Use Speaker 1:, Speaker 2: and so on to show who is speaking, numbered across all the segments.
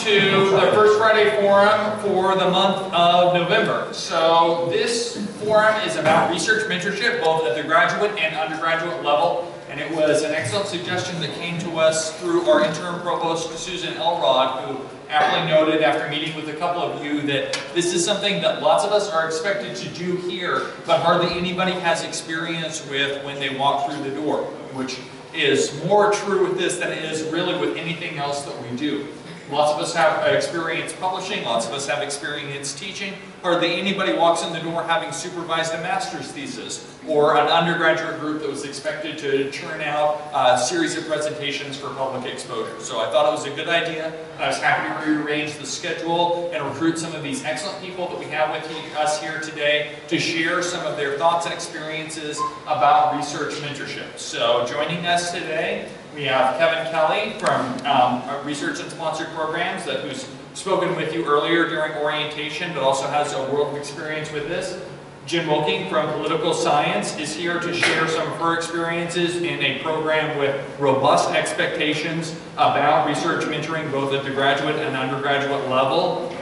Speaker 1: to the First Friday Forum for the month of November. So this forum is about research mentorship, both at the graduate and undergraduate level. And it was an excellent suggestion that came to us through our interim provost, Susan Elrod, who aptly noted after meeting with a couple of you that this is something that lots of us are expected to do here, but hardly anybody has experience with when they walk through the door, which is more true with this than it is really with anything else that we do. Lots of us have experience publishing, lots of us have experience teaching. Hardly anybody walks in the door having supervised a master's thesis or an undergraduate group that was expected to churn out a series of presentations for public exposure. So I thought it was a good idea. I was happy to rearrange the schedule and recruit some of these excellent people that we have with us here today to share some of their thoughts and experiences about research mentorship. So joining us today, we have Kevin Kelly from Research and Sponsored Programs, who's spoken with you earlier during orientation, but also has a world of experience with this. Jen Wilking from Political Science is here to share some of her experiences in a program with robust expectations about research mentoring, both at the graduate and undergraduate level.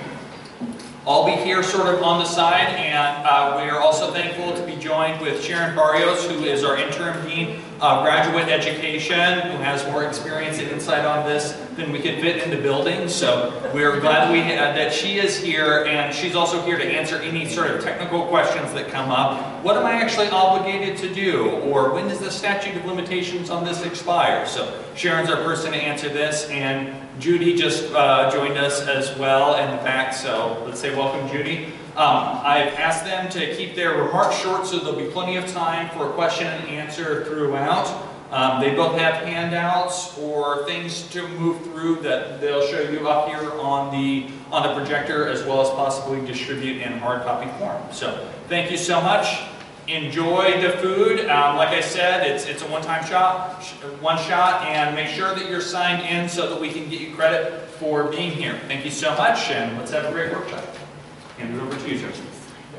Speaker 1: I'll be here sort of on the side, and we are also thankful to be joined with Sharon Barrios, who is our interim dean of graduate education, who has more experience and insight on this than we can fit in the building. So we're glad that she is here, and she's also here to answer any sort of technical questions that come up. What am I actually obligated to do? Or when does the statute of limitations on this expire? So Sharon's our person to answer this, and Judy just joined us as well in the back, so let's say welcome, Judy. I've asked them to keep their remarks short so there'll be plenty of time for question and answer throughout. They both have handouts or things to move through that they'll show you up here on the projector, as well as possibly distribute in hard copy form. So thank you so much. Enjoy the food. Like I said, it's a one shot, and make sure that you're signed in so that we can get you credit for being here. Thank you so much, and let's have a great workshop. Hand it over to you, sir.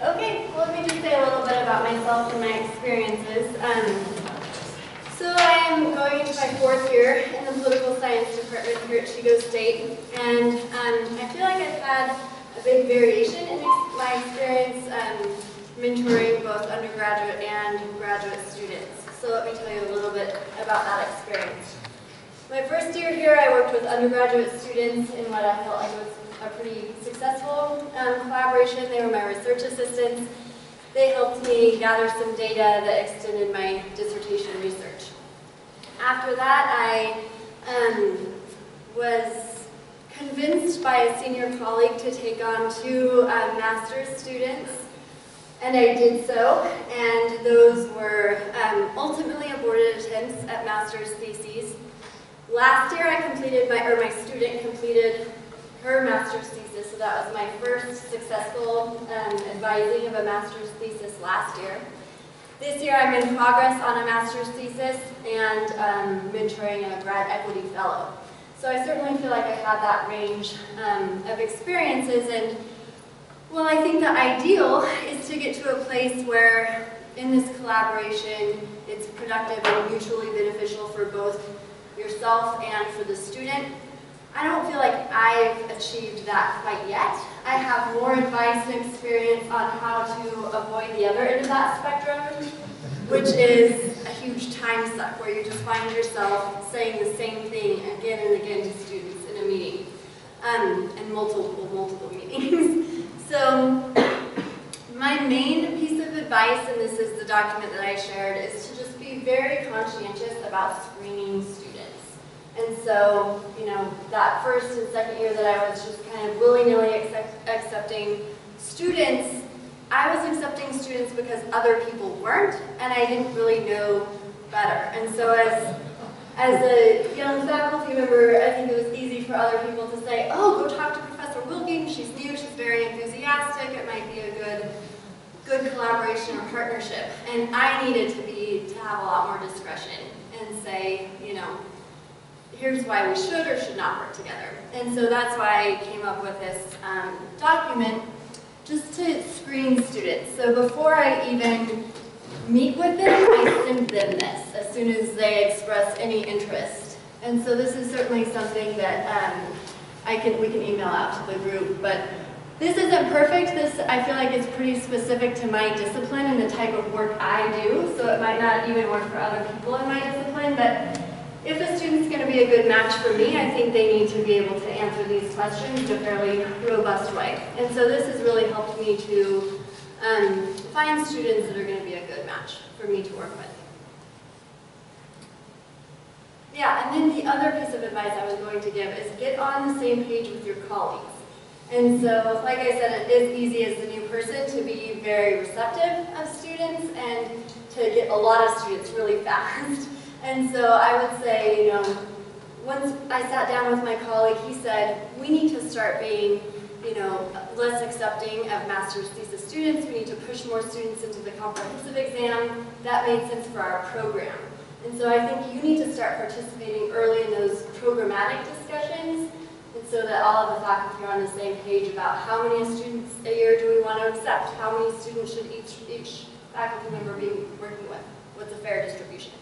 Speaker 2: Okay, well, let me just say a little bit about myself and my experiences. So I am going into my 4th year in the political science department here at Chico State, and I feel like I've had a big variation in my experience mentoring both undergraduate and graduate students. So let me tell you a little bit about that experience. My 1st year here, I worked with undergraduate students in what I felt like was a pretty successful collaboration. They were my research assistants. They helped me gather some data that extended my dissertation research. After that, I was convinced by a senior colleague to take on 2 master's students. And I did so, and those were ultimately aborted attempts at master's theses. Last year, my student completed her master's thesis, so that was my first successful advising of a master's thesis last year. This year, I'm in progress on a master's thesis and mentoring a grad equity fellow. So I certainly feel like I had that range of experiences, and well, I think the ideal is to get to a place where, in this collaboration, it's productive and mutually beneficial for both yourself and for the student. I don't feel like I've achieved that quite yet. I have more advice and experience on how to avoid the other end of that spectrum, which is a huge time suck where you just find yourself saying the same thing again and again to students in a meeting, and multiple meetings. So my main piece of advice, and this is the document that I shared, is to just be very conscientious about screening students. And so, you know, that 1st and 2nd year that I was just kind of willy-nilly accepting students, I was accepting students because other people weren't, and I didn't really know better. And so as a young faculty member, I think it was easy for other people to say, oh, go talk to Professor Wilking, she's new, she's very enthusiastic, it might be a good collaboration or partnership. And I needed to have a lot more discretion and say, you know, here's why we should or should not work together. And so that's why I came up with this document, just to screen students. So before I even meet with them, I send them this as soon as they express any interest. And so this is certainly something that we can email out to the group. But this isn't perfect. This, I feel like, is pretty specific to my discipline and the type of work I do, so it might not even work for other people in my discipline. But if a student's going to be a good match for me, I think they need to be able to answer these questions in a fairly robust way. And so this has really helped me to find students that are going to be a good match for me to work with. Yeah, and then the other piece of advice I was going to give is get on the same page with your colleagues. And so, like I said, it is easy as the new person to be very receptive of students and to get a lot of students really fast. And so I would say, you know, once I sat down with my colleague, he said, we need to start being, you know, less accepting of master's thesis students. We need to push more students into the comprehensive exam. That made sense for our program. And so I think you need to start participating early in those programmatic discussions, and so that all of the faculty are on the same page about how many students a year do we want to accept, how many students should each faculty member be working with, what's a fair distribution.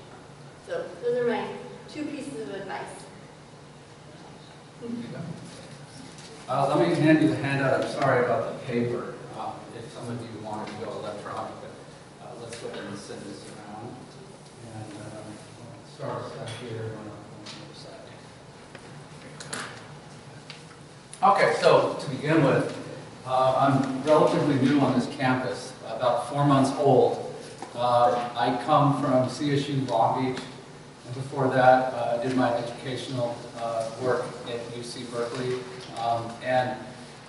Speaker 2: So those are my 2 pieces of advice.
Speaker 3: Let me hand you the handout. I'm sorry about the paper. If some of you wanted to go electronic, but let's go ahead and send this around. And start us back here on the side. Okay, so to begin with, I'm relatively new on this campus, about 4 months old. I come from CSU Long Beach, and before that, I did my educational work at UC Berkeley.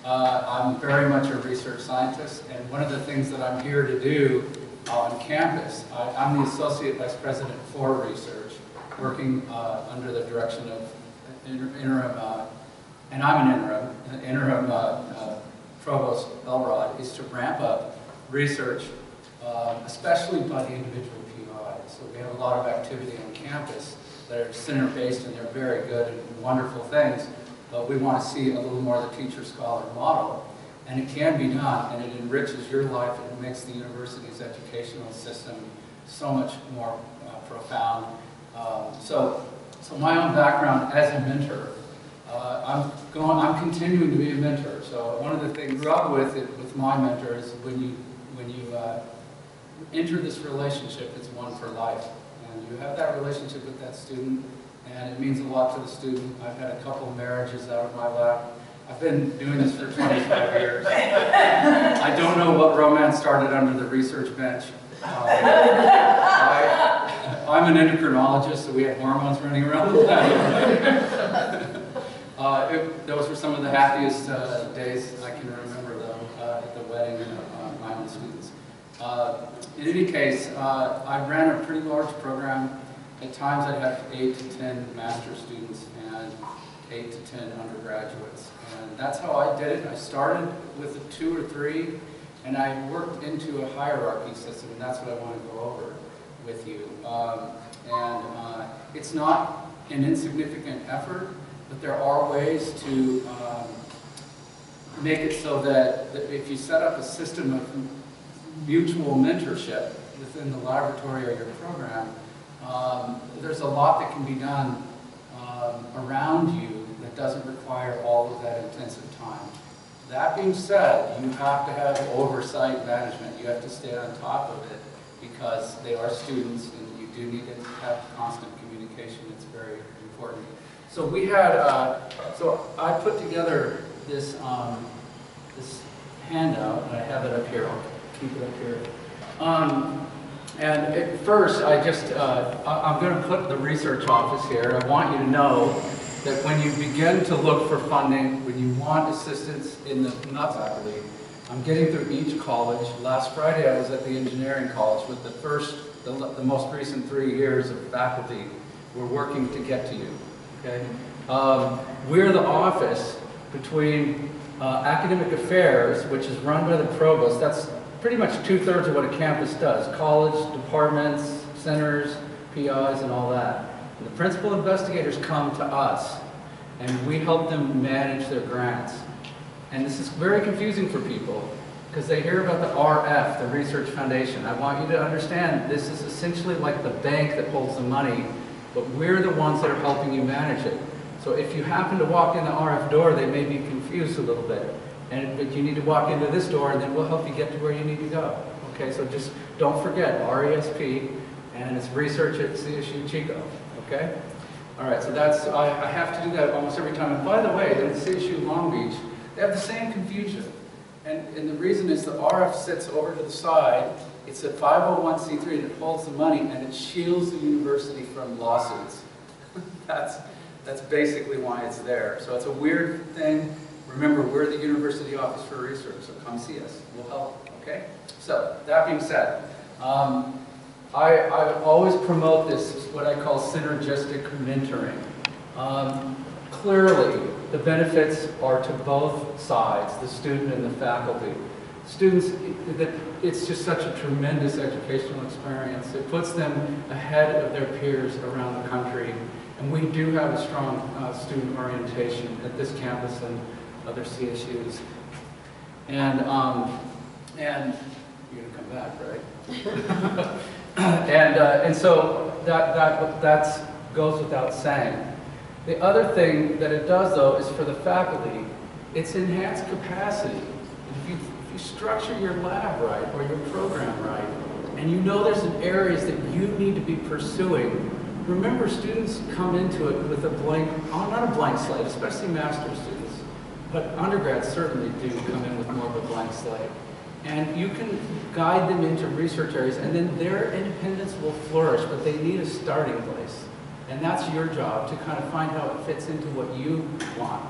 Speaker 3: I'm very much a research scientist, and one of the things that I'm here to do on campus, I'm the Associate Vice President for Research, working under the direction of interim, and I'm an interim Provost Elrod, is to ramp up research, especially by the individual PI. So we have a lot of activity on campus that are center-based, and they're very good and wonderful things, but we want to see a little more of the teacher-scholar model. And it can be done, and it enriches your life, and it makes the university's educational system so much more profound. So my own background as a mentor, I'm continuing to be a mentor. So one of the things I grew up with my mentor is when you enter this relationship, it's one for life. And you have that relationship with that student, and it means a lot to the student. I've had a couple of marriages out of my lap. I've been doing this for 25 years. I don't know what romance started under the research bench. I'm an endocrinologist, so we have hormones running around the lab. Those were some of the happiest days I can remember, though, at the wedding of my own students. In any case, I ran a pretty large program. At times I'd have 8 to 10 master's students and 8 to 10 undergraduates. And that's how I did it. I started with 2 or 3, and I worked into a hierarchy system, and that's what I want to go over with you. It's not an insignificant effort, but there are ways to make it so that if you set up a system of mutual mentorship within the laboratory or your program, there's a lot that can be done around you that doesn't require all of that intensive time. That being said, you have to have oversight management. You have to stay on top of it because they are students, and you do need to have constant communication. It's very important. So we had, so I put together this this handout, and I have it up here. I'll keep it up here. And at first, I'm going to put the research office here. I want you to know that when you begin to look for funding, when you want assistance in the faculty, I'm getting through each college. Last Friday, I was at the engineering college with the most recent 3 years of faculty. We're working to get to you. Okay? We're the office between academic affairs, which is run by the provost. That's pretty much 2/3 of what a campus does. College, departments, centers, PIs, and all that. And the principal investigators come to us, and we help them manage their grants. And this is very confusing for people, because they hear about the RF, the Research Foundation. I want you to understand, this is essentially like the bank that holds the money, but we're the ones that are helping you manage it. So if you happen to walk in the RF door, they may be confused a little bit. But you need to walk into this door, and then we'll help you get to where you need to go. Okay, so just don't forget RESP, and it's research at CSU Chico. Okay? All right, so that's, I have to do that almost every time. And by the way, in CSU Long Beach, they have the same confusion. And the reason is the RF sits over to the side. It's a 501c3, and it holds the money, and it shields the university from lawsuits. That's basically why it's there. So it's a weird thing. Remember, we're the University Office for Research, so come see us. We'll help, okay? So, that being said, I always promote this, what I call synergistic mentoring. Clearly, the benefits are to both sides, the student and the faculty. Students, it's just such a tremendous educational experience. It puts them ahead of their peers around the country. And we do have a strong student orientation at this campus and other CSUs. And you're gonna come back, right? and so that goes without saying. The other thing that it does, though, is for the faculty, it's enhanced capacity. If you structure your lab right or your program right, and you know there's some areas that you need to be pursuing, remember students come into it with a blank, not a blank slate, especially master's students, but undergrads certainly do come in with more of a blank slate. And you can guide them into research areas, and then their independence will flourish, but they need a starting place. And that's your job, to kind of find how it fits into what you want.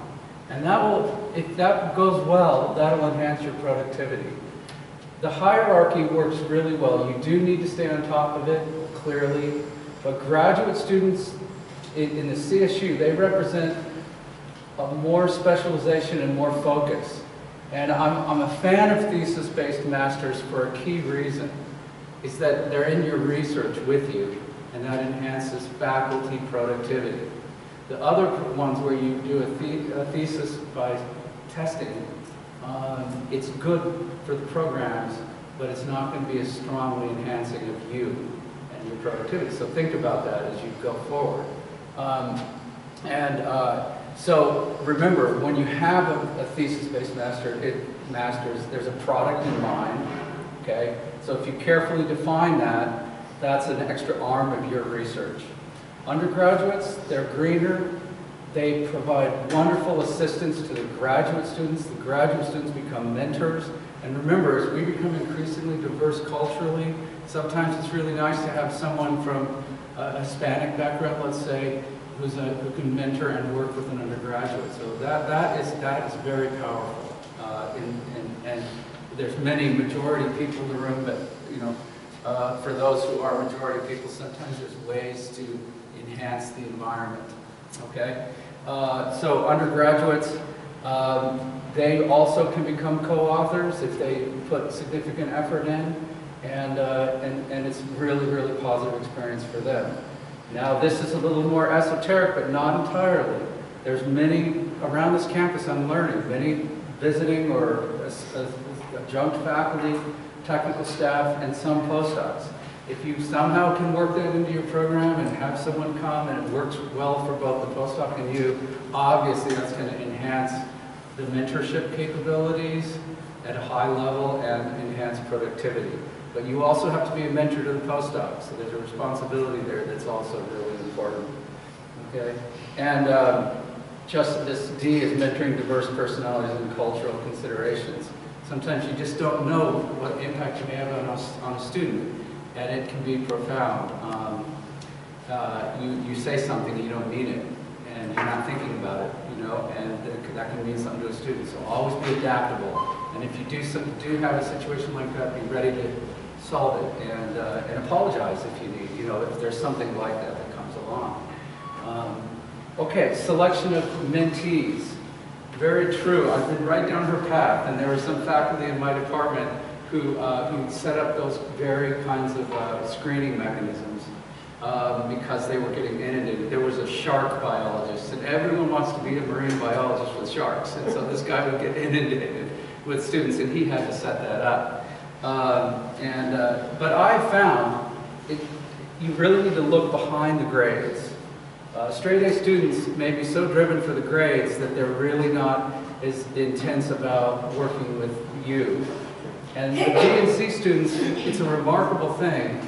Speaker 3: And that will, if that goes well, that'll enhance your productivity. The hierarchy works really well. You do need to stay on top of it, clearly. But graduate students in the CSU, they represent a more specialization and more focus. And I'm a fan of thesis-based masters for a key reason, is that they're in your research with you, and that enhances faculty productivity. The other ones where you do a thesis by testing, it's good for the programs, but it's not going to be as strongly enhancing of you and your productivity. So think about that as you go forward. So remember, when you have a thesis-based master's, there's a product in mind, okay? So if you carefully define that, that's an extra arm of your research. Undergraduates, they're greener. They provide wonderful assistance to the graduate students. The graduate students become mentors. And remember, as we become increasingly diverse culturally, sometimes it's really nice to have someone from a Hispanic background, let's say, who can mentor and work with an undergraduate. So that is very powerful. And there's many majority people in the room, but for those who are majority people, sometimes there's ways to enhance the environment. Okay, so undergraduates, they also can become co-authors if they put significant effort in, and it's really, really positive experience for them. Now this is a little more esoteric, but not entirely. There's many around this campus I'm learning, many visiting or adjunct faculty, technical staff, and some postdocs. If you somehow can work that into your program and have someone come and it works well for both the postdoc and you, obviously that's going to enhance the mentorship capabilities at a high level and enhance productivity. But you also have to be a mentor to the postdoc, so there's a responsibility there that's also really important. Okay? And just this D is mentoring diverse personalities and cultural considerations. Sometimes you just don't know what impact you may have on a student, and it can be profound. You say something and you don't mean it, and you're not thinking about it, and that can mean something to a student. So always be adaptable, and if you do have a situation like that, be ready to solve it and apologize if you need, if there's something like that comes along. Okay, selection of mentees. Very true. I've been right down her path, and there were some faculty in my department who set up those very kinds of screening mechanisms because they were getting inundated. There was a shark biologist, and everyone wants to be a marine biologist with sharks, and so this guy would get inundated with students, and he had to set that up. But I found you really need to look behind the grades. Straight A students may be so driven for the grades that they're really not as intense about working with you. And the B and C students, it's a remarkable thing.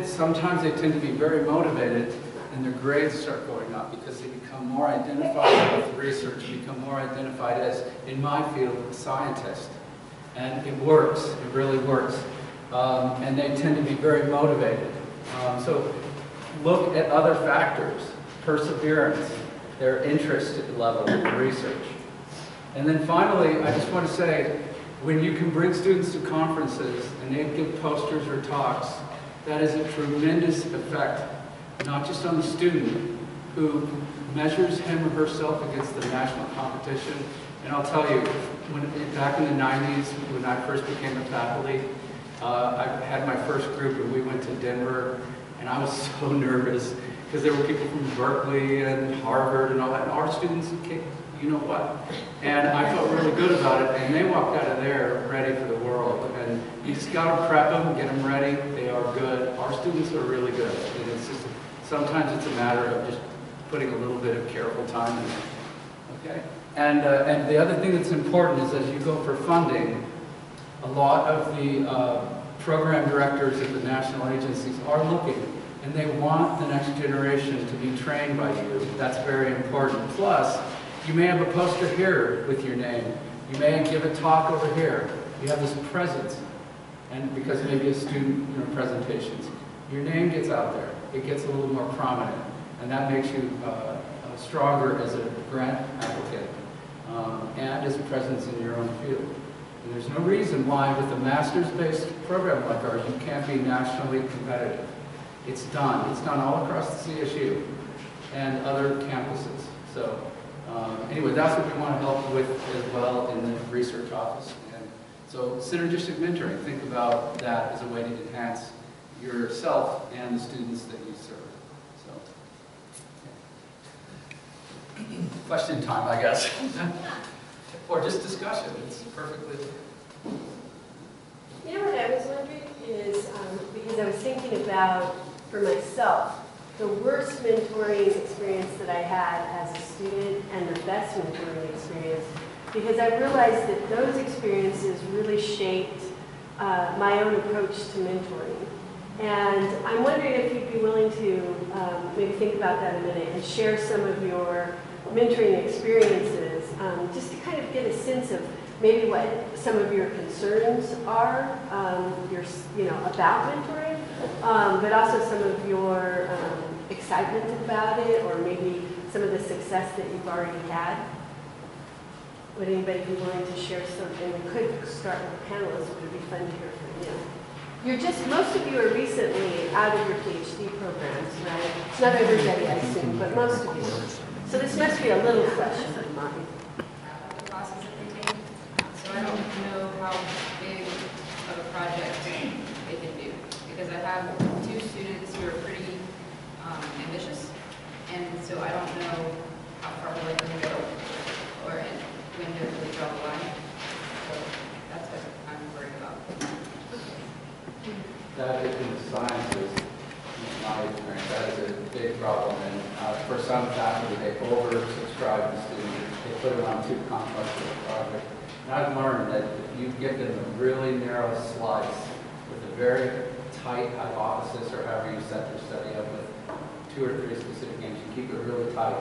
Speaker 3: Sometimes they tend to be very motivated, and their grades start going up because they become more identified with research, become more identified as, in my field, a scientist. And it works, it really works. And they tend to be very motivated. So look at other factors, perseverance, their interest level in research. And then finally, I just want to say, when you can bring students to conferences and they give posters or talks, that is a tremendous effect, not just on the student who measures him or herself against the national competition. And I'll tell you, back in the 90s, when I first became a faculty, I had my first group and we went to Denver, and I was so nervous because there were people from Berkeley and Harvard and all that, and our students kicked you know what. And I felt really good about it, and they walked out of there ready for the world. And you just got to prep them, get them ready. They are good. Our students are really good. And it's just, sometimes it's a matter of just putting a little bit of careful time in it. Okay? And the other thing that's important is as you go for funding, a lot of the program directors at the national agencies are looking, and they want the next generation to be trained by you. That's very important. Plus, you may have a poster here with your name. You may give a talk over here. You have this presence, and because maybe a student, presentations. Your name gets out there. It gets a little more prominent, and that makes you stronger as a grant applicant and as a presence in your own field. And there's no reason why with a master's-based program like ours, you can't be nationally competitive. It's done. It's done all across the CSU and other campuses. So anyway, that's what we want to help with as well in the research office. And so synergistic mentoring, think about that as a way to enhance yourself and the students that you serve. So, question time, I guess. Or just discussion. It's perfectly...
Speaker 4: You know what I was wondering is, because I was thinking about, for myself, the worst mentoring experience that I had as a student and the best mentoring experience, because I realized that those experiences really shaped my own approach to mentoring. And I'm wondering if you'd be willing to maybe think about that a minute and share some of your mentoring experiences, just to kind of get a sense of maybe what some of your concerns are, about mentoring, but also some of your excitement about it, or maybe some of the success that you've already had. Would anybody be willing to share something? We could start with the panelists. It would be fun to hear from you. Most of you are recently out of your PhD programs, right? It's not everybody, I assume, but most of you. So this must be a little fresh in your mind.
Speaker 5: The classes that they take, so I don't know how big of a project they can do, because I have two students who are pretty ambitious, and so I don't know how far they're likely to go, or when to really draw the line. So that's what I'm worried about.
Speaker 3: That is in the sciences, in my experience, that is a big problem. And for some faculty, they oversubscribe the students. They put them on too complex of a project. And I've learned that if you give them a really narrow slice with a very tight hypothesis, or however you set your study up with 2 or 3 specific aims, you keep it really tight.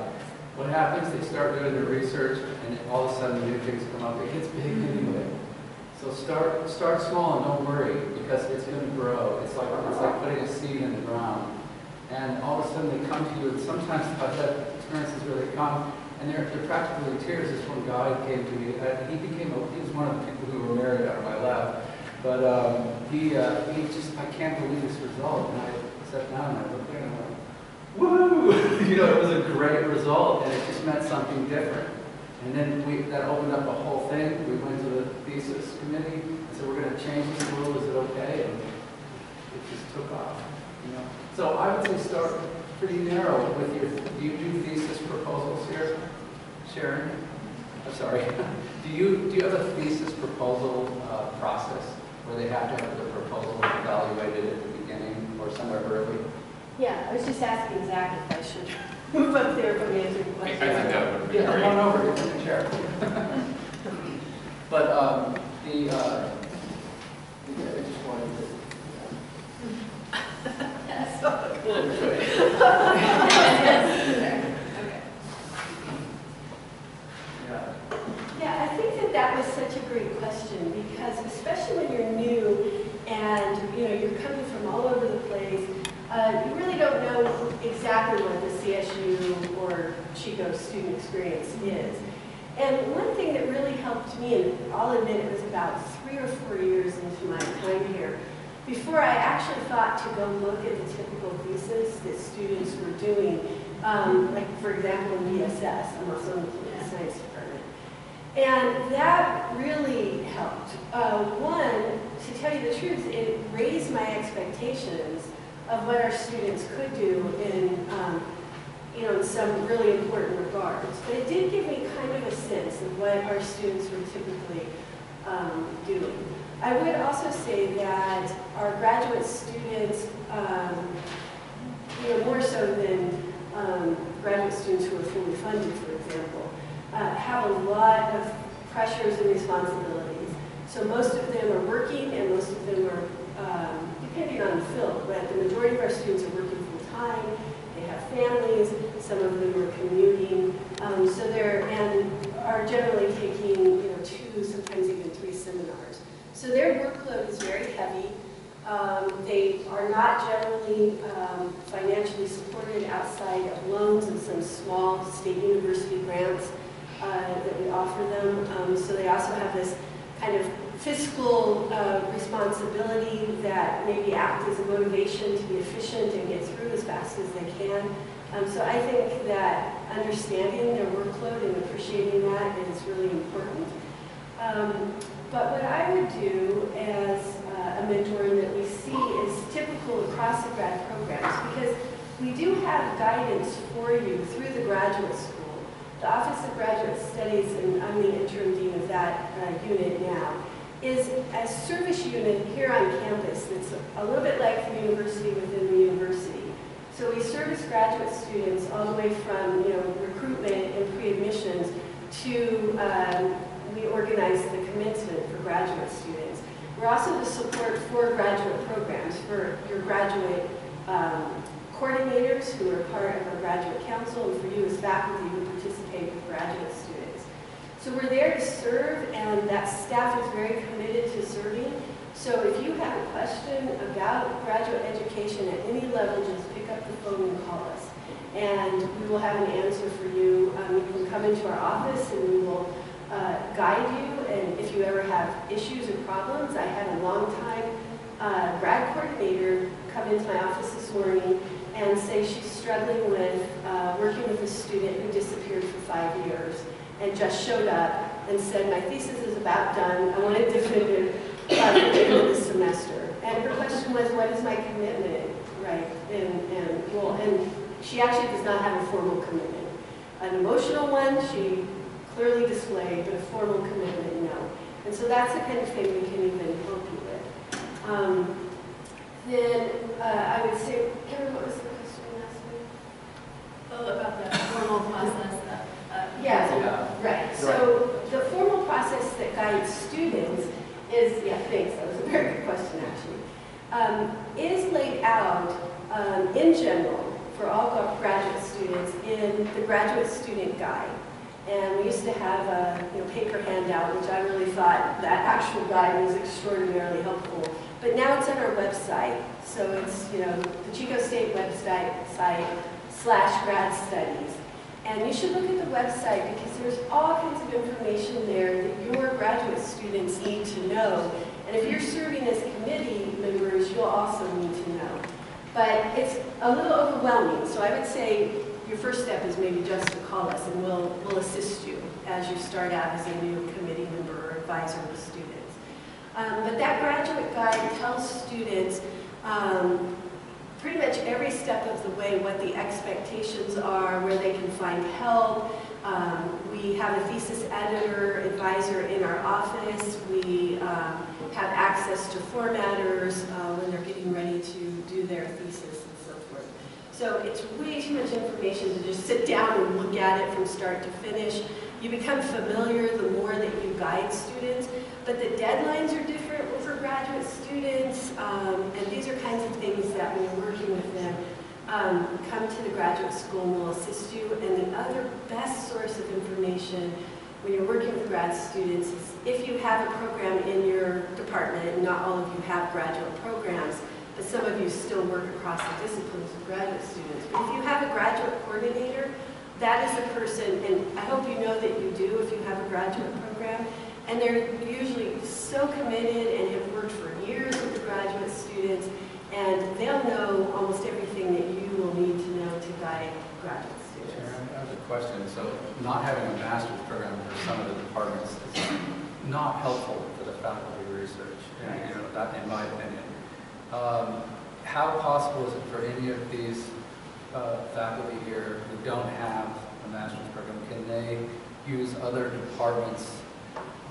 Speaker 3: What happens, they start doing their research, and all of a sudden new things come up. It gets big anyway. So start small and don't worry, because it's going to grow. It's like putting a seed in the ground. And all of a sudden they come to you, and sometimes I've had experiences where they come, and they're practically in tears. This one guy came to me, he was one of the people who were married out of my lab. But he just, I can't believe this result. And I sat down and I looked there and I went, woo! It was a great result, and it just meant something different. And then that opened up a whole thing. We went to the thesis committee and said, we're going to change this rule, is it okay? And it just took off. So I would say start pretty narrow with your, do you do thesis proposals here? Sharon? I'm sorry. Do you have a thesis proposal process where they have to have the proposal evaluated at the beginning or somewhere early?
Speaker 4: Yeah, I was just asking Zach if I should. move up there from answering
Speaker 1: I
Speaker 4: questions.
Speaker 1: think that would be
Speaker 3: Yeah, come
Speaker 1: great.
Speaker 3: on over, get in the chair. But I just wanted to. Yeah.
Speaker 4: Yeah, I think that that was such a great question because especially when you're new and you're coming from all over the place, you really don't know exactly what the CSU or Chico student experience is. And one thing that really helped me, and I'll admit it was about 3 or 4 years into my time here, before I actually thought to go look at the typical thesis that students were doing, like for example in BSS, I'm also in the political science department. And that really helped. One, to tell you the truth, it raised my expectations of what our students could do in some really important regards. But it did give me kind of a sense of what our students were typically doing. I would also say that our graduate students, more so than graduate students who are fully funded, for example, have a lot of pressures and responsibilities. So most of them are working and most of them are, depending on the field, but the majority of our students are working full time, they have families, some of them are commuting, and are generally taking 2, sometimes even 3 seminars. So their workload is very heavy. They are not generally financially supported outside of loans and some small state university grants that we offer them. So they also have this kind of fiscal responsibility that maybe act as a motivation to be efficient and get through as fast as they can. So I think that understanding their workload and appreciating that is really important. But what I would do as a mentoring that we see is typical across the grad programs, because we do have guidance for you through the graduate school. The Office of Graduate Studies, and I'm the interim dean of that unit now, is a service unit here on campus that's a little bit like the university within the university. So we service graduate students all the way from recruitment and pre-admissions to we organize the commencement for graduate students. We're also the support for graduate programs for your graduate coordinators who are part of our graduate council, and for you as faculty who participate with graduate students. So we're there to serve, and that staff is very committed to serving. So if you have a question about graduate education at any level, just pick up the phone and call us. And we will have an answer for you. You can come into our office and we will guide you. And if you ever have issues or problems, I had a long-time grad coordinator come into my office this morning and say she's struggling with working with a student who disappeared for 5 years and just showed up and said, my thesis is about done. I want a definitive by the end of the semester. And her question was, what is my commitment? Right, and she actually does not have a formal commitment. An emotional one, she clearly displayed, but a formal commitment, no. And so that's the kind of thing we can even help you with. Then I would say, Karen, what was the question you asked me?
Speaker 2: Oh, about the formal process.
Speaker 4: Right. So the formal process that guides students is, thanks, that was a very good question actually, is laid out in general for all graduate students in the graduate student guide. And we used to have a paper handout, which I really thought that actual guide was extraordinarily helpful. But now it's on our website. So it's the Chico State website /grad studies. And you should look at the website because there's all kinds of information there that your graduate students need to know. And if you're serving as committee members, you'll also need to know. But it's a little overwhelming. So I would say your first step is maybe just to call us and we'll assist you as you start out as a new committee member or advisor with students. But that graduate guide tells students pretty much every step of the way what the expectations are, where they can find help. We have a thesis editor, advisor in our office. We have access to formatters when they're getting ready to do their thesis and so forth. So it's way too much information to just sit down and look at it from start to finish. You become familiar the more that you guide students, but the deadlines are different for graduate students, and these are kinds of things that when you're working with them, come to the graduate school and will assist you. And the other best source of information when you're working with grad students is if you have a program in your department, and not all of you have graduate programs, but some of you still work across the disciplines of graduate students. But if you have a graduate coordinator, that is the person, and I hope you know that you do if you have a graduate program, and they're usually so committed and have worked for years with the graduate students, and they'll know almost everything that you will need to know to guide graduate students.
Speaker 3: Sharon, I have a question. So not having a master's program for some of the departments is not helpful for the faculty research, and, you know, that, in my opinion. How possible is it for any of these faculty here who don't have a master's program, can they use other departments,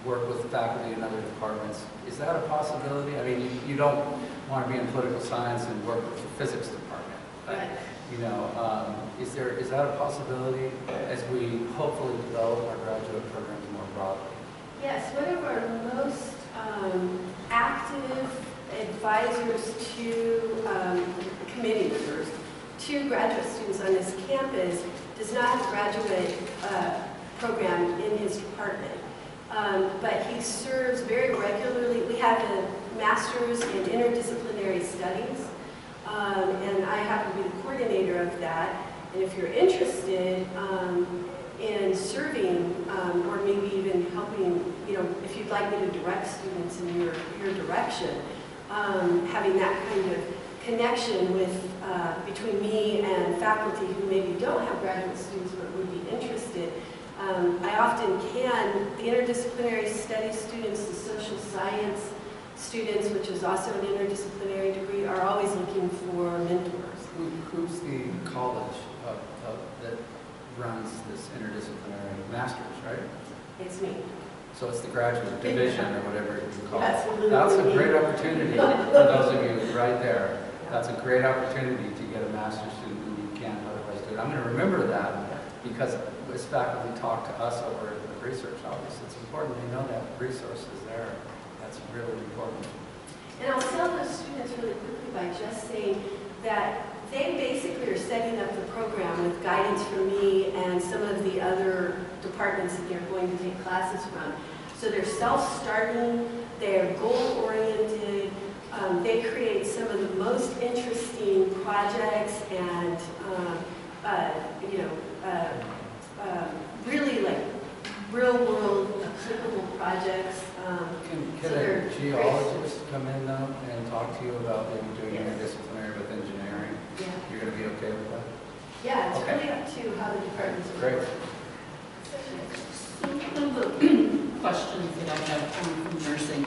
Speaker 3: work with faculty in other departments? Is that a possibility? I mean, you don't want to be in political science and work with the physics department.
Speaker 4: Right.
Speaker 3: You know, is that a possibility as we hopefully develop our graduate programs more broadly?
Speaker 4: Yes, one of our most active advisors to committee members to graduate students on this campus does not have a graduate program in his department, but he serves very regularly. We have a master's in interdisciplinary studies, and I happen to be the coordinator of that. And if you're interested in serving, or maybe even helping, you know, if you'd like me to direct students in your direction, having that kind of connection with between me and faculty who maybe don't have graduate students but would be interested. I often can, the interdisciplinary studies students, the social science students, which is also an interdisciplinary degree, are always looking for mentors.
Speaker 3: Who's the college that runs this interdisciplinary master's, right?
Speaker 4: It's me.
Speaker 3: So it's the graduate division or whatever you call
Speaker 4: That's
Speaker 3: it.
Speaker 4: literally
Speaker 3: That's a
Speaker 4: me.
Speaker 3: great opportunity for those of you right there. That's a great opportunity to get a master's student who you can't otherwise do it. I'm going to remember that because as faculty talk to us over at the research office, it's important they know that resource is there. That's really important.
Speaker 4: And I'll tell those students really quickly by just saying that they basically are setting up the program with guidance from me and some of the other departments that they're going to take classes from. So they're self-starting, they're goal-oriented, they create some of the most interesting projects and, you know, really like real-world applicable projects.
Speaker 3: Can
Speaker 4: So
Speaker 3: a
Speaker 4: they're
Speaker 3: geologist come in though and talk to you about maybe doing interdisciplinary with engineering?
Speaker 4: Yeah,
Speaker 3: You're going to be okay with that?
Speaker 4: yeah, it's
Speaker 3: Okay.
Speaker 4: really up to how the departments
Speaker 3: Great.
Speaker 4: work.
Speaker 6: So one of the questions that I have from nursing,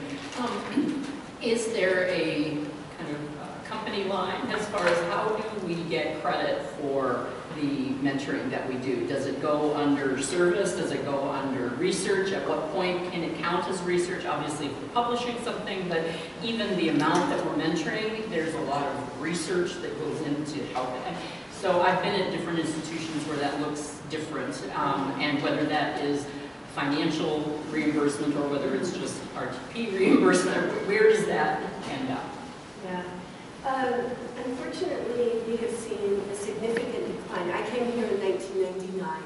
Speaker 6: is there a kind of company line as far as how do we get credit for the mentoring that we do? Does it go under service? Does it go under research? At what point can it count as research? Obviously, if we're publishing something, but even the amount that we're mentoring, there's a lot of research that goes into how. So I've been at different institutions where that looks different, and whether that is financial reimbursement or whether it's just RTP reimbursement, where does that end up?
Speaker 4: Yeah. Unfortunately, we have seen a significant decline. I came here in 1999,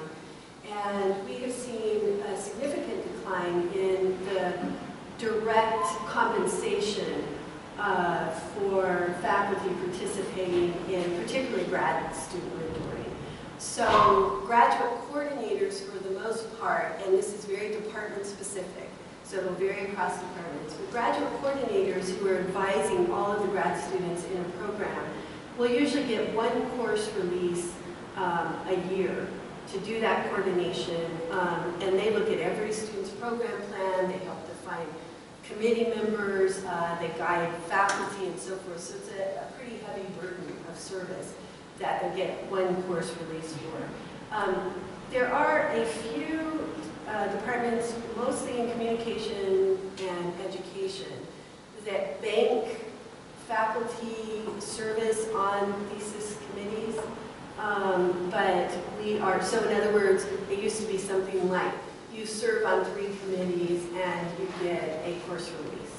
Speaker 4: and we have seen a significant decline in the direct compensation for faculty participating in particularly grad student mentoring. So graduate coordinators, for the most part, and this is very department specific, so it'll vary across departments, but graduate coordinators who are advising all of the grad students in a program will usually get one course release a year to do that coordination, and they look at every student's program plan, they help define committee members, they guide faculty and so forth, so it's a pretty heavy burden of service that they get one course release for. There are a few departments, mostly in communication and education, that bank faculty service on thesis committees. But we are, so in other words, it used to be something like you serve on 3 committees and you get a course release.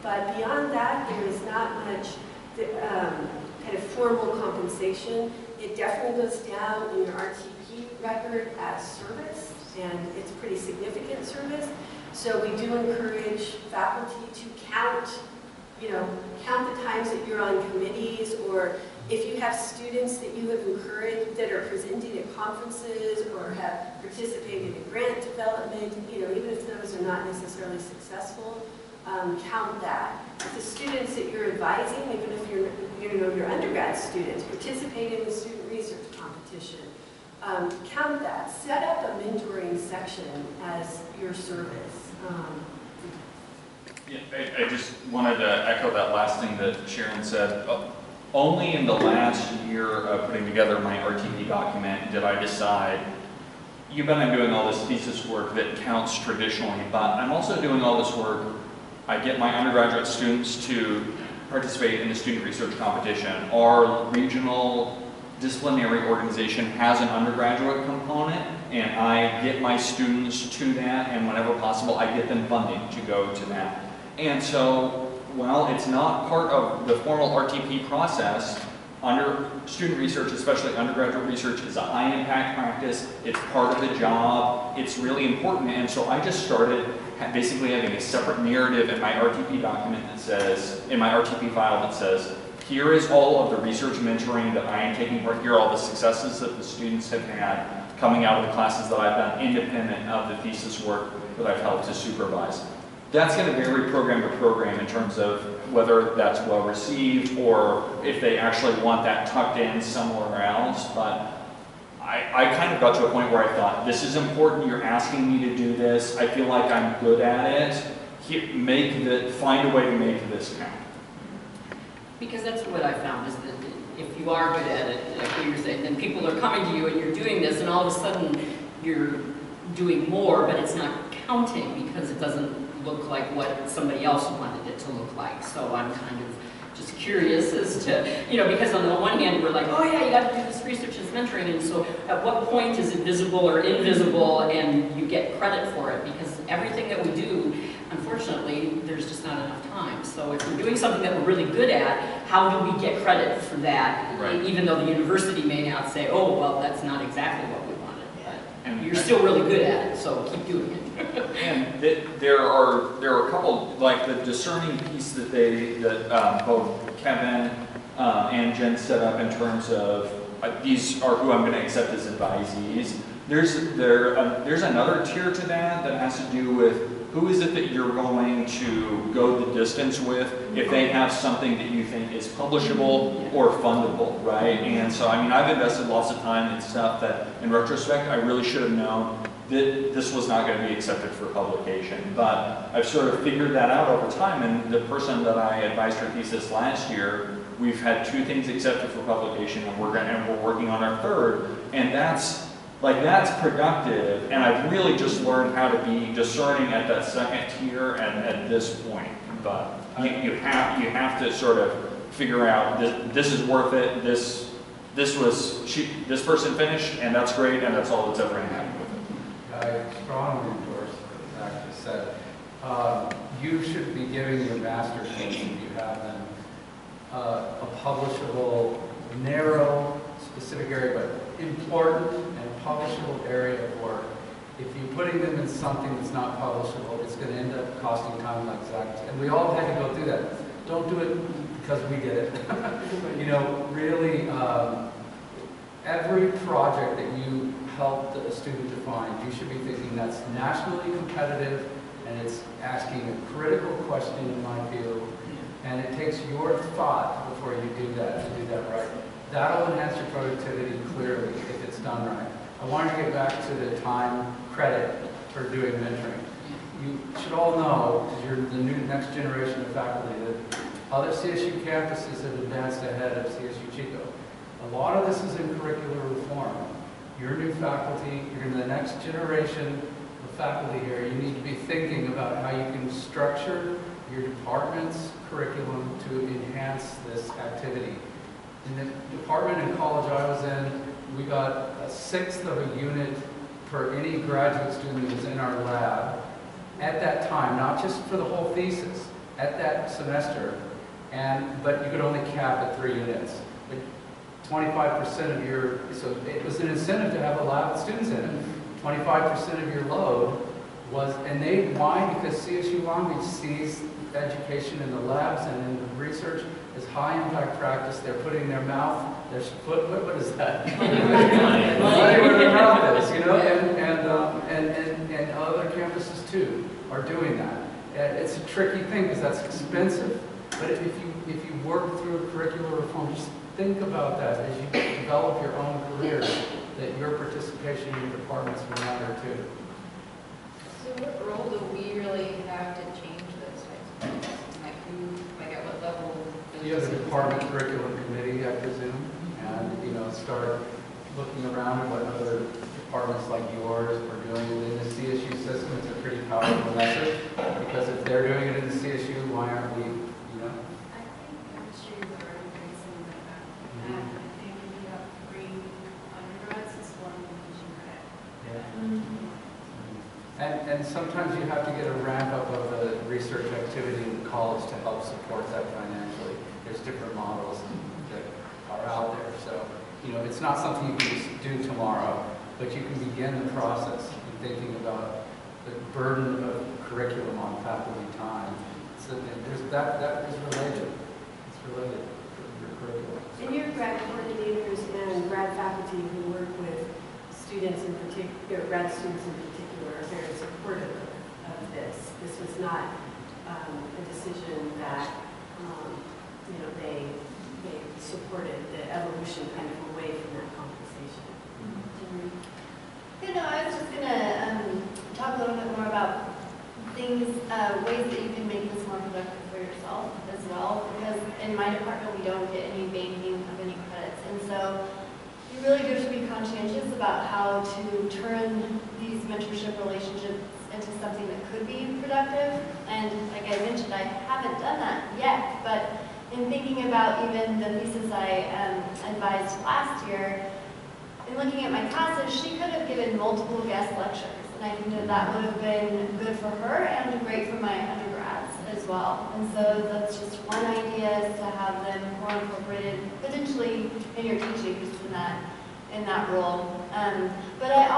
Speaker 4: But beyond that, there is not much kind of formal compensation. It definitely goes down in your RTP record as service, and it's pretty significant service. So we do encourage faculty to count the times that you're on committees, or if you have students that you have encouraged that are presenting at conferences or have participated in grant development, even if those are not necessarily successful, count that. The students that you're advising, even if you're your undergrad students, participate in the student research competition. Count that. Set up a mentoring section as your service.
Speaker 1: Yeah, I just wanted to echo that last thing that Sharon said. Only in the last year of putting together my RTP document did I decide, you've been doing all this thesis work that counts traditionally, but I'm also doing all this work. I get my undergraduate students to participate in the student research competition. Our regional disciplinary organization has an undergraduate component, and I get my students to that, and whenever possible, I get them funding to go to that. And so, while it's not part of the formal RTP process, student research, especially undergraduate research, is a high impact practice. It's part of the job. It's really important. And so I just started basically having a separate narrative in my RTP document that says, in my RTP file that says, here is all of the research mentoring that I am taking part. Here are all the successes that the students have had coming out of the classes that I've done, independent of the thesis work that I've helped to supervise. That's going to vary program to program in terms of whether that's well received or if they actually want that tucked in somewhere else. But I kind of got to a point where I thought, this is important, you're asking me to do this, I feel like I'm good at it, find a way to make this count.
Speaker 6: Because that's what I found, is that if you are good at it, like what you're saying, then people are coming to you and you're doing this, and all of a sudden you're doing more, but it's not counting because it doesn't look like what somebody else wanted it to look like. So I'm kind of just curious as to, because on the one hand we're like, oh yeah, you got to do this research and mentoring, and so at what point is it visible or invisible and you get credit for it? Because everything that we do, unfortunately, there's just not enough time. So if we're doing something that we're really good at, how do we get credit for that?
Speaker 1: Right.
Speaker 6: Even though the university may not say, oh, well, that's not exactly what we wanted, but
Speaker 1: And
Speaker 6: you're still really good at it, so keep doing it.
Speaker 1: And there are a couple, like the discerning piece that both Kevin and Jen set up in terms of these are who I'm going to accept as advisees. There's another tier to that has to do with who is it that you're going to go the distance with if they have something that you think is publishable or fundable, right? And so, I mean, I've invested lots of time in stuff that, in retrospect, I really should have known that this was not going to be accepted for publication. But I've sort of figured that out over time, and the person that I advised her thesis last year, we've had 2 things accepted for publication, and we're working on our 3rd, and that's productive, and I've really just learned how to be discerning at that 2nd tier and at this point. But you have to sort of figure out this is worth it. This person finished, and that's great, and that's all that's ever going to happen with it.
Speaker 3: I strongly endorse what Zach just said. You should be giving your master's students, if you have them, a publishable, narrow, specific area, but important and publishable area of work. If you're putting them in something that's not publishable, it's going to end up costing time, like Zach. And we all had to go through that. Don't do it because we did it. Really, every project that you help a student define, you should be thinking that's nationally competitive, and it's asking a critical question in my view, and it takes your thought before you do that, to do that right. That'll enhance your productivity clearly if it's done right. I wanted to get back to the time credit for doing mentoring. You should all know, because you're the next generation of faculty, that other CSU campuses have advanced ahead of CSU Chico. A lot of this is in curricular reform. You're new faculty, you're in the next generation of faculty here. You need to be thinking about how you can structure your department's curriculum to enhance this activity. In the department in college I was in, we got 1/6 of a unit per any graduate student that was in our lab at that time, not just for the whole thesis, at that semester. But you could only cap at 3 units. But 25% of your, so it was an incentive to have a lab with students in it. 25% of your load was, and why? Because CSU Long Beach sees education in the labs and in the research as high impact practice. They're putting their mouth, their foot, what is that? Money where their mouth is, you know, and other campuses too are doing that. It's a tricky thing because that's expensive. But if you work through a curricular reform, just think about that as you develop your own career, that your participation in your departments will matter too.
Speaker 5: So what role do we really have to change those types of things? Like at what level?
Speaker 3: You have a department curriculum committee, I presume, and start looking around at what other departments like yours are doing within the CSU system. It's a pretty powerful message because if they're doing it in the CSU, why aren't we?
Speaker 7: I think chemistry is already doing something like that. And I think if you have 3 undergrads, it's 1 teaching credit.
Speaker 3: Yeah. And sometimes you have to get a ramp up of the research activity in the college to help support that financially. There's different models that are out there. So, it's not something you can just do tomorrow, but you can begin the process in thinking about the burden of curriculum on faculty time. So that is related. It's related to your curriculum.
Speaker 4: And your grad coordinators and grad faculty who work with students in particular, grad students in particular, are very supportive of this. This was not a decision that they supported the evolution kind of away from that conversation.
Speaker 2: I was just gonna talk a little bit more about things, ways that you can make this more productive for yourself as well, because in my department we don't get any banking of any credits, and so you really do have to be conscientious about how to turn these mentorship relationships into something that could be productive. And like I mentioned, I haven't done that yet, but in thinking about even the thesis I advised last year, in looking at my classes, she could have given multiple guest lectures, and I think that would have been good for her and great for my undergrads as well. And so that's just one idea, is to have them more incorporated potentially in your teaching, just in that role. But I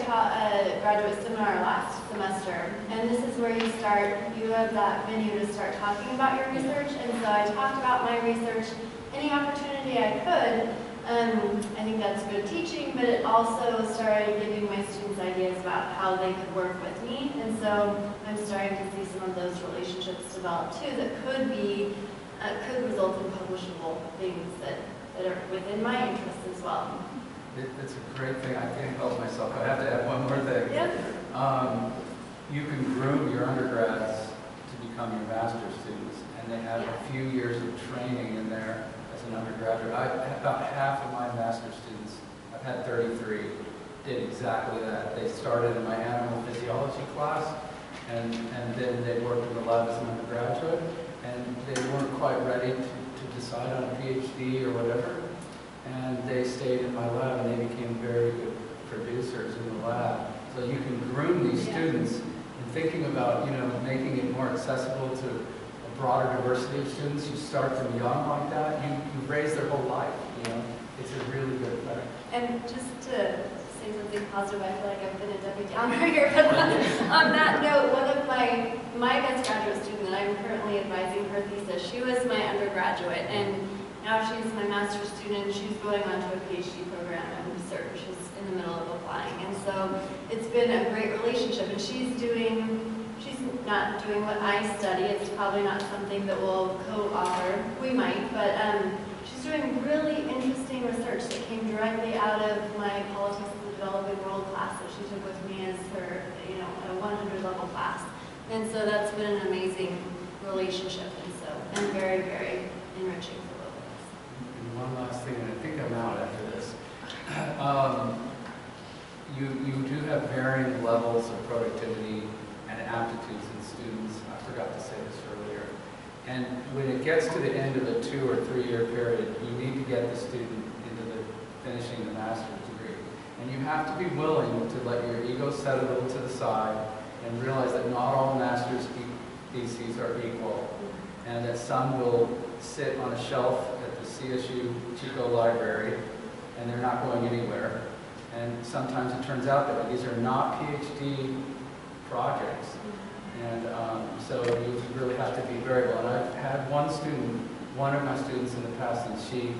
Speaker 2: taught a graduate seminar last semester, and this is where you have that venue to start talking about your research, and so I talked about my research any opportunity I could. I think that's good teaching, but it also started giving my students ideas about how they could work with me, and so I'm starting to see some of those relationships develop too that could result in publishable things that are within my interest as well.
Speaker 3: It's a great thing. I can't help myself. I have to add one more thing.
Speaker 2: Yep.
Speaker 3: You can groom your undergrads to become your master's students, and they have a few years of training in there as an undergraduate. About half of my master's students, I've had 33, did exactly that. They started in my animal physiology class, and then they worked in the lab as an undergraduate, and they weren't quite ready to decide on a PhD or whatever. And they stayed in my lab, and they became very good producers in the lab. So you can groom these students in thinking about, making it more accessible to a broader diversity of students. You start them young like that, you raise their whole life, It's a really good thing.
Speaker 2: And just to say something positive, I feel like I've been a Debbie Downer here, but on that note, one of my best graduate student that I'm currently advising her thesis, she was my undergraduate, and now she's my master's student. She's going on to a PhD program in research. She's in the middle of applying. And so it's been a great relationship. And she's not doing what I study. It's probably not something that we'll co-author. We might, but she's doing really interesting research that came directly out of my Politics of the Developing World class that she took with me as her, a 100 level class. And so that's been an amazing relationship, and very, very enriching.
Speaker 3: One last thing, and I think I'm out after this. You do have varying levels of productivity and aptitudes in students. I forgot to say this earlier. And when it gets to the end of a 2 or 3 year period, you need to get the student into finishing the master's degree. And you have to be willing to let your ego set a little to the side and realize that not all master's theses are equal, and that some will sit on a shelf at the CSU Chico Library, and they're not going anywhere. And sometimes it turns out that these are not PhD projects. And so you really have to be variable. And I've had one of my students in the past, and she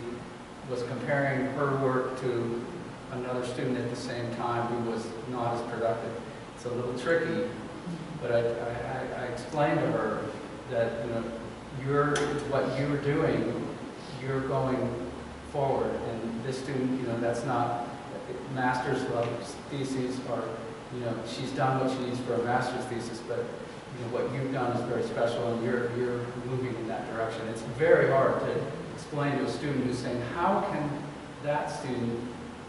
Speaker 3: was comparing her work to another student at the same time who was not as productive. It's a little tricky, but I explained to her that, you know, what you're doing, you're going forward, and this student, you know, that's not master's level theses are, you know, she's done what she needs for a master's thesis, but you know, what you've done is very special, and you're moving in that direction. It's very hard to explain to a student who's saying, how can that student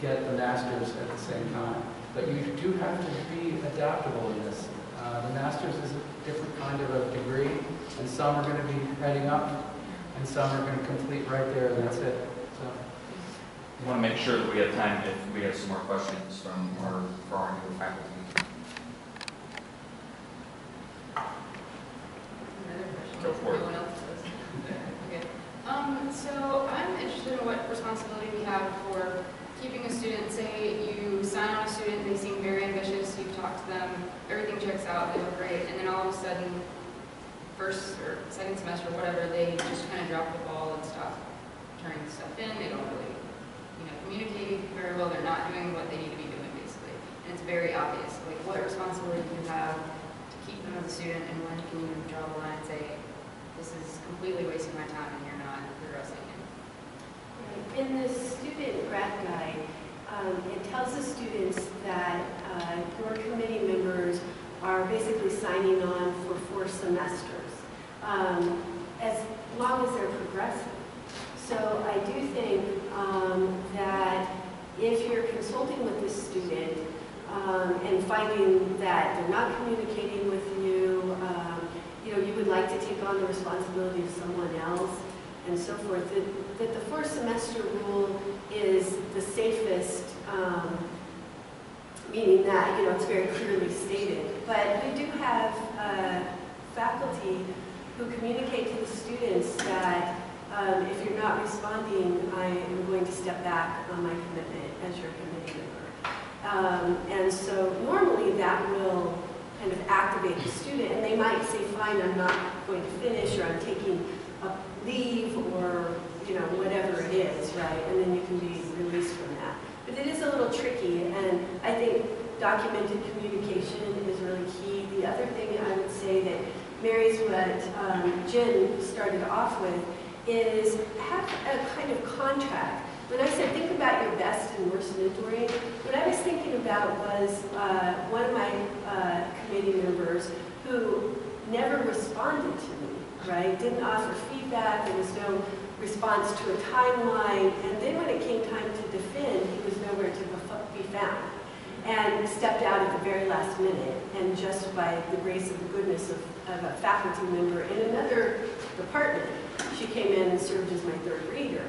Speaker 3: get the master's at the same time? But you do have to be adaptable in this. The master's is a different kind of a degree, and some are going to be heading up, and some are going to complete right there, and that's it. So.
Speaker 1: I want to make sure that we have time if we have some more questions from our new faculty.
Speaker 5: Another question.
Speaker 1: Go for it.
Speaker 5: Everyone else does. Okay. So I'm interested in what responsibility we have for keeping a student. Say you sign on a student, they seem very ambitious, you've talked to them, everything checks out, they look great, and then all of a sudden, first or second semester, whatever, they just kind of drop the ball and stop turning stuff in. They don't really, communicate very well. They're not doing what they need to be doing, basically, and it's very obvious. Like, what responsibility do you have to keep them as a student, and when can you draw the line and say, this is completely wasting my time and you're not progressing?
Speaker 4: In the student grad guide, it tells the students that your committee members are basically signing on for 4 semesters, as long as they're progressing. So I do think that if you're consulting with this student and finding that they're not communicating with you, you would like to take on the responsibility of someone else and so forth, that the 4 semester rule is the safest, meaning that, it's very clearly stated. But we do have faculty who communicate to the students that if you're not responding, I am going to step back on my commitment as your committee member. And so normally that will kind of activate the student, and they might say, fine, I'm not going to finish, or I'm taking a leave, or whatever it is, right? And then you can be released from that. But it is a little tricky, and I think documented communication is really key. The other thing I would say that marries what Jen started off with is have a kind of contract. When I said think about your best and worst mentoring, what I was thinking about was one of my committee members who never responded to me, right? Didn't offer feedback, there was no response to a timeline, and then when it came time to defend, he was nowhere to be found, and stepped out at the very last minute, and just by the grace of the goodness of a faculty member in another department, she came in and served as my 3rd reader.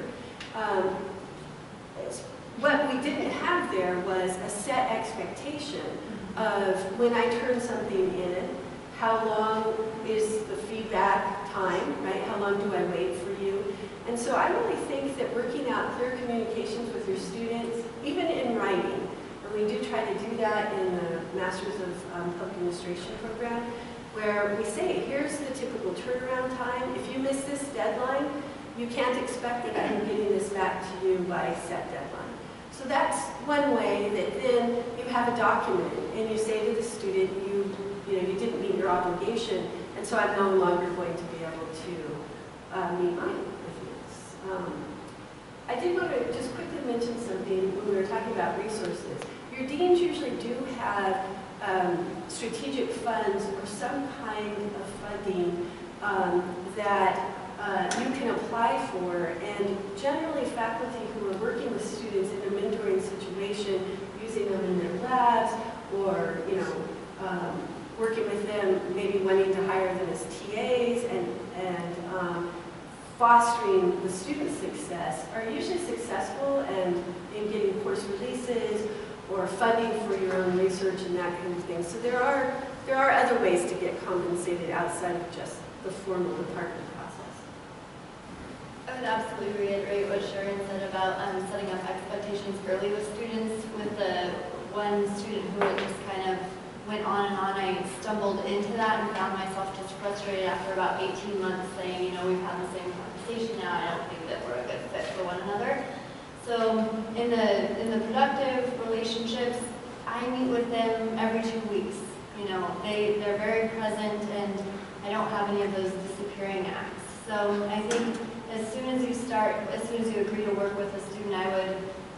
Speaker 4: What we didn't have there was a set expectation of when I turn something in, how long is the feedback time, right? How long do I wait for you? And so I really think that working out clear communications with your students, even in writing, and we do try to do that in the Masters of Public Administration program, where we say, here's the typical turnaround time. If you miss this deadline, you can't expect that I'm getting this back to you by set deadline. So that's one way that then you have a document, and you say to the student, you didn't meet your obligation, and so I'm no longer going to be able to meet mine with you. I did want to just quickly mention something when we were talking about resources. Your deans usually do have strategic funds or some kind of funding that you can apply for, and generally faculty who are working with students in a mentoring situation, using them in their labs, or working with them, maybe wanting to hire them as TAs, and fostering the student's success are usually successful and in getting course releases or funding for your own research and that kind of thing. So there are other ways to get compensated outside of just the formal department process.
Speaker 2: I would absolutely reiterate what Sharon said about setting up expectations early with students. With the one student who it just kind of went on and on, I stumbled into that and found myself just frustrated after about 18 months saying, you know, we've had the same conversation now, I don't think that we're a good fit for one another. So in the productive relationships, I meet with them every 2 weeks. You know, they're very present, and I don't have any of those disappearing acts. So I think as soon as you agree to work with a student,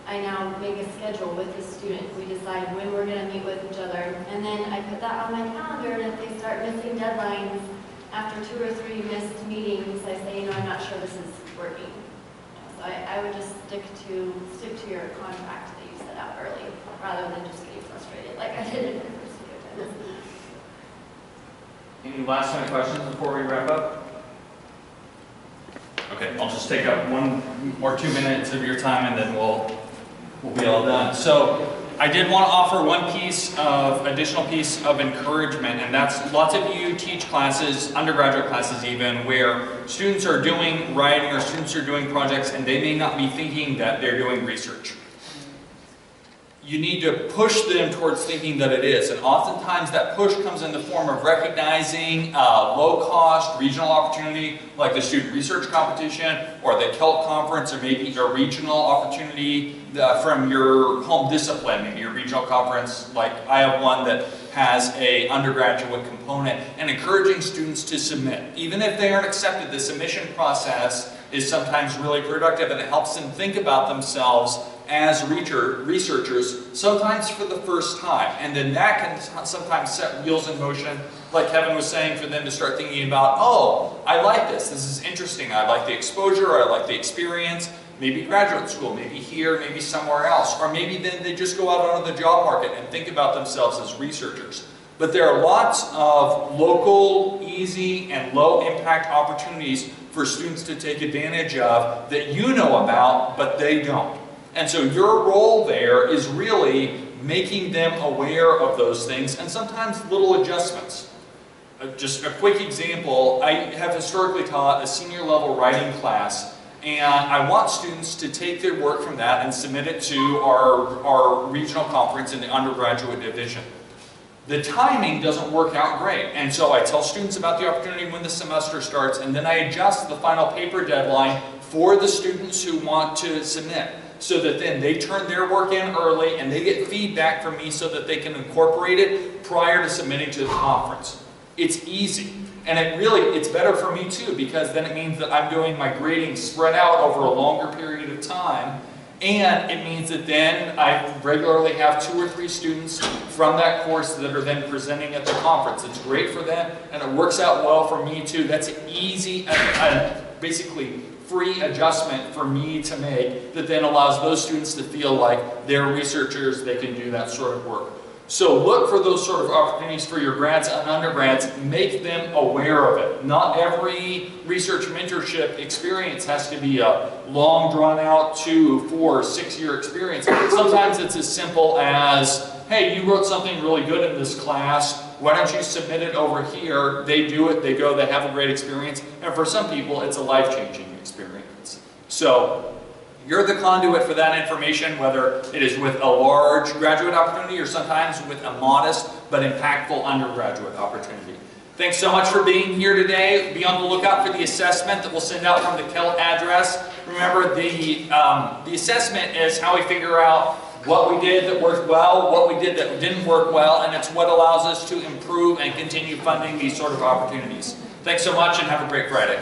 Speaker 2: I now make a schedule with the student. We decide when we're going to meet with each other, and then I put that on my calendar, and if they start missing deadlines after 2 or 3 missed meetings, I say, you know, I'm not sure this is working. So I would just stick to your contract that you set out early, rather than just getting frustrated like I did in the first few times.
Speaker 1: Any last minute questions before we wrap up? Okay, I'll just take up 1 or 2 minutes of your time, and then we'll be all done. So I did want to offer one additional piece of encouragement, and that's lots of you teach classes, undergraduate classes even, where students are doing writing or students are doing projects and they may not be thinking that they're doing research. You need to push them towards thinking that it is, and oftentimes that push comes in the form of recognizing low-cost regional opportunity like the Student Research Competition or the KELT Conference, or maybe a regional opportunity from your home discipline, maybe your regional conference. Like I have one that has an undergraduate component, and encouraging students to submit. Even if they aren't accepted, the submission process is sometimes really productive, and it helps them think about themselves as researchers, sometimes for the first time. And then that can sometimes set wheels in motion, like Kevin was saying, for them to start thinking about, oh, I like this is interesting, I like the exposure, I like the experience, maybe graduate school, maybe here, maybe somewhere else, or maybe then they just go out onto the job market and think about themselves as researchers. But there are lots of local, easy, and low impact opportunities for students to take advantage of that you know about, but they don't. And so your role there is really making them aware of those things, and sometimes little adjustments. Just a quick example, I have historically taught a senior level writing class, and I want students to take their work from that and submit it to our regional conference in the undergraduate division. The timing doesn't work out great, and so I tell students about the opportunity when the semester starts, and then I adjust the final paper deadline for the students who want to submit, so that then they turn their work in early and they get feedback from me so that they can incorporate it prior to submitting to the conference. It's easy, and it's better for me too, because then it means that I'm doing my grading spread out over a longer period of time, and it means that then I regularly have 2 or 3 students from that course that are then presenting at the conference. It's great for them, and it works out well for me too. That's an easy, basically free adjustment for me to make that then allows those students to feel like they're researchers, they can do that sort of work. So look for those sort of opportunities for your grads and undergrads. Make them aware of it. Not every research mentorship experience has to be a long, drawn-out 2, 4, 6-year experience. Sometimes it's as simple as, hey, you wrote something really good in this class. Why don't you submit it over here? They do it, they go, they have a great experience. And for some people, it's a life-changing experience. So you're the conduit for that information, whether it is with a large graduate opportunity or sometimes with a modest but impactful undergraduate opportunity. Thanks so much for being here today. Be on the lookout for the assessment that we'll send out from the KELT address. Remember, the assessment is how we figure out what we did that worked well, what we did that didn't work well, and it's what allows us to improve and continue funding these sort of opportunities. Thanks so much, and have a great Friday.